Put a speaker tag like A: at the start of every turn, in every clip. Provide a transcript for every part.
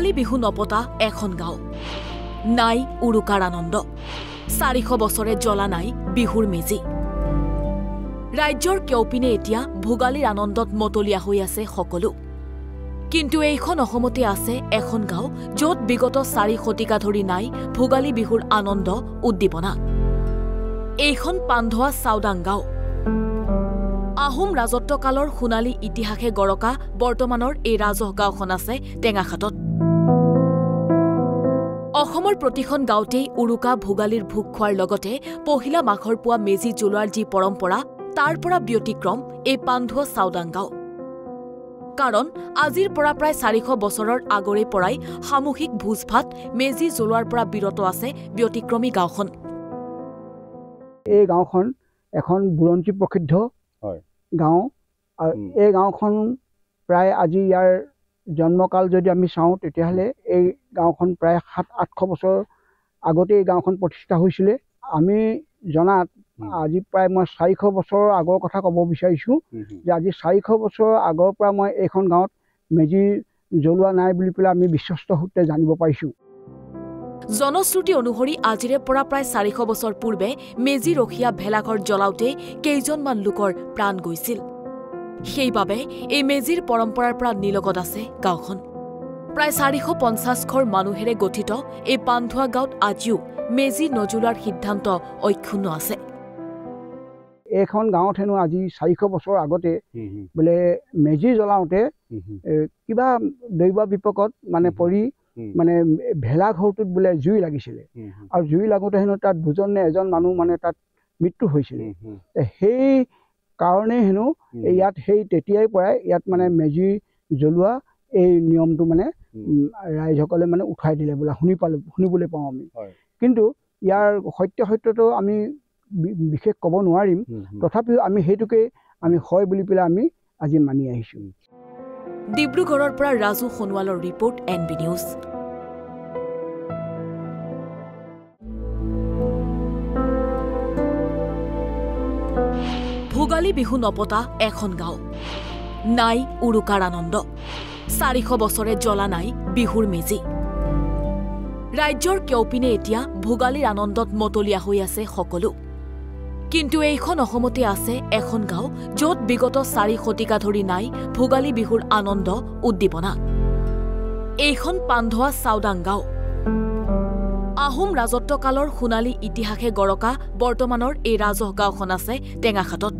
A: ভোগালী বিহু নপতা এখন গাঁও নাই উৰুকাৰ আনন্দ 400 বছৰে জ্বলা নাই বিহুৰ মেজি ৰাজ্যৰ কেউপিনে এতিয়া ভোগালীৰ আনন্দত মতলীয়া হৈ আছে সকলো কিন্তু এইখন অসমতে আছে এখন গাঁও য'ত বিগত 4 শতিকা ধৰি নাই ভোগালী বিহুৰ আনন্দ উদ্দীপনা এইখন পান্ধোৱা চাওদাং গাঁও আহোম ৰাজত্বকালৰ সোণালী ইতিহাসে গৰকা বৰ্তমানৰ এই ৰাজহ গাঁওখন আছে টেঙাখাটত অসমৰ প্ৰতিখন গাঁৱতেই উৰুকা ভোগালীৰ ভোগ খোৱাৰ লগতে পহিলা মাঘৰ পুৱা মেজি জ্বলোৱাৰ যি পৰম্পৰা তাৰ পৰা ব্যতিক্ৰম এই পান্ধোৱা চাওদাং গাঁও কাৰণ আজিৰ পৰা প্ৰায় 400 বছৰৰ আগৰে পৰাই সামূহিক ভোজ ভাত মেজি জ্বলোৱাৰ পৰা বিৰত আছে ব্যতিক্ৰমী গাঁওখন
B: এই গাঁওখন এখন বুৰঞ্জী প্ৰসিদ্ধ গাঁও আৰু এই গাঁওখন প্ৰায় আজি ইয়াৰ জন্মকাল যদি আমি চাওঁ তেতিয়াহ'লে এই গাঁওখন প্ৰায় 700-800 বছৰ আগতে এই গাঁওখন প্ৰতিষ্ঠা হৈছিল আমি জনাত আজি প্ৰায় মই 400 বছৰৰ আগৰ কথা ক'ব বিচাৰিছোঁ যে আজি 400 বছৰৰ আগৰ পৰা মই এইখন গাঁৱত মেজি জ্বলোৱা নাই বুলি পেলাই আমি বিশ্বস্ত সূত্ৰে জানিব পাৰিছোঁ
A: জনশ্ৰুতি অনুসৰি আজিৰে পৰা প্ৰায় 400 বছৰ পূৰ্বে মেজি ৰখীয়া ভেলাঘৰ জ্বলাওঁতে কেইজনমান লোকৰ প্ৰাণ গৈছিল সেইবাবে এই মেজিৰ পৰম্পৰাৰ পৰা নিলগত আছে গাঁওখন প্ৰায় 450 ঘৰ মানুহেৰে গঠিত এই পান্ধোৱা গাঁৱত আজিও মেজি নজ্বলোৱাৰ সিদ্ধান্ত অক্ষুণ্ণ আছে
B: এইখন গাঁৱত হেনো আজি 400 বছৰ আগতে বোলে মেজি জ্বলাওঁতে কিবা দৈৱ বিপকত মানে পৰি মানে ভেলাঘৰটোত বোলে জুই লাগিছিলে আৰু জুই লাগোতে হেনো তাত দুজনে এজন মানুহ মানে তাত মৃত্যু হৈছিল সেই কাৰণে হেনো ইয়াত সেই তেতিয়াই পৰাই ইয়াত মানে মেজি জ্বলোৱা এই নিয়মটো মানে ৰাইজসকলে মানে উঠাই দিলে বোলে শুনিবলৈ পাওঁ আমি কিন্তু ইয়াৰ সত্যটো আমি বিশেষ ক'ব নোৱাৰিম তথাপিও আমি সেইটোকে আমি হয় বুলি পেলাই আমি আজি মানি আহিছোঁ
A: ডিব্ৰুগড়ৰ পৰা ৰাজু সোণোৱালৰ report NB news Bhogali Bihu নপতা এখন গাঁও নাই উৰুকাৰ আনন্দ 400 বছৰে জ্বলা নাই বিহুৰ মেজি ৰাজ্যৰ কেউপিনে এতিয়া ভোগালীৰ আনন্দত মতলীয়া হৈ আছে সকলো কিন্তু এইখন অসমতে আছে এখন গাঁও য'ত বিগত 4 শতিকা ধৰি নাই ভোগালী বিহুৰ আনন্দ উদ্দীপনা এইখন পান্ধোৱা চাওদাং গাঁও আহোম ৰাজত্বকালৰ সোণালী ইতিহাসে গৰকা বৰ্তমানৰ এই ৰাজহ গাঁওখন আছে টেঙাখাটত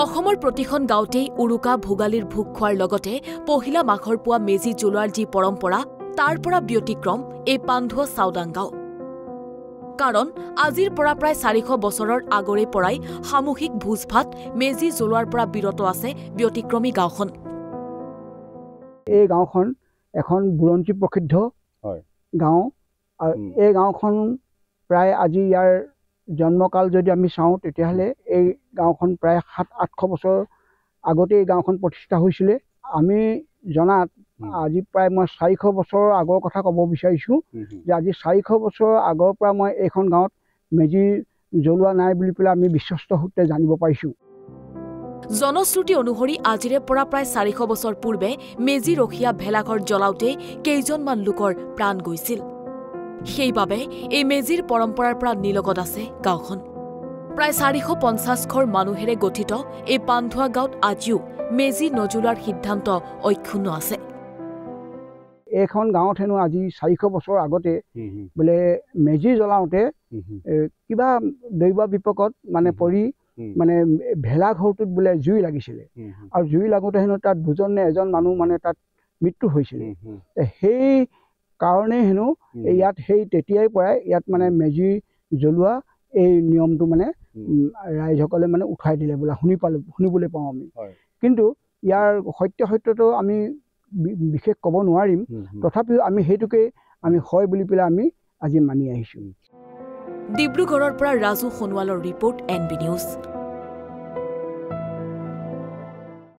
A: অসমৰ প্ৰতিখন গাঁৱতেই উৰুকা ভোগালীৰ ভোগ খোৱাৰ লগতে পহিলা মাঘৰ পুৱা মেজি জ্বলোৱাৰ যি পৰম্পৰা তাৰ পৰা ব্যতিক্ৰম এই পান্ধোৱা চাওদাং গাঁও কাৰণ আজিৰ পৰা প্ৰায় 400 বছৰৰ আগৰে পৰাই সামূহিক ভোজ ভাত মেজি জ্বলোৱাৰ পৰা বিৰত আছে ব্যতিক্ৰমী গাঁওখন
B: এই গাঁওখন এখন বুৰঞ্জী প্ৰসিদ্ধ গাঁও আৰু এই গাঁওখন প্ৰায় আজি ইয়াৰ জন্মকাল যদি আমি চাওঁ তেতিয়াহ'লে এই গাঁওখন প্ৰায় 700-800 বছৰ আগতে এই গাঁওখন প্ৰতিষ্ঠা হৈছিল আমি জনাত আজি প্ৰায় মই 400 বছৰৰ আগৰ কথা ক'ব বিচাৰিছোঁ যে আজি 400 বছৰৰ আগৰ পৰা মই এইখন গাঁৱত মেজি জ্বলোৱা নাই বুলি পেলাই আমি বিশ্বস্ত সূত্ৰে জানিব পাৰিছোঁ
A: জনশ্ৰুতি অনুসৰি আজিৰে পৰা প্ৰায় 400 বছৰ পূৰ্বে মেজি ৰখীয়া ভেলাঘৰ জ্বলাওঁতে কেইজনমান লোকৰ প্ৰাণ গৈছিল সেইবাবে এই মেজিৰ পৰম্পৰাৰ পৰা নিলগত আছে গাঁওখন প্ৰায় 450 ঘৰ মানুহেৰে গঠিত এই পান্ধোৱা গাঁৱত আজিও মেজি নজ্বলোৱাৰ সিদ্ধান্ত অক্ষুণ্ণ আছে
B: এইখন গাঁৱত হেনো আজি 400 বছৰ আগতে বোলে মেজি জ্বলাওঁতে কিবা দৈৱ বিপকত মানে পৰি মানে ভেলাঘৰটোত বোলে জুই লাগিছিলে আৰু জুই লাগোতে হেনো তাত দুজনে এজন মানুহ মানে তাত মৃত্যু হৈছিল সেই কাৰণে হেনো ইয়াত সেই তেতিয়াই পৰাই ইয়াত মানে মেজি জ্বলোৱা এই নিয়মটো মানে ৰাইজসকলে মানে উঠাই দিলে বোলে শুনিবলৈ পাওঁ আমি কিন্তু ইয়াৰ সত্যটো আমি বিশেষ ক'ব নোৱাৰিম তথাপিও আমি সেইটোকে আমি হয় বুলি পেলাই আমি আজি মানি আহিছোঁ
A: ডিব্ৰুগড়ৰ পৰা ৰাজু সোণোৱালৰ ৰিপৰ্ট NB নিউজ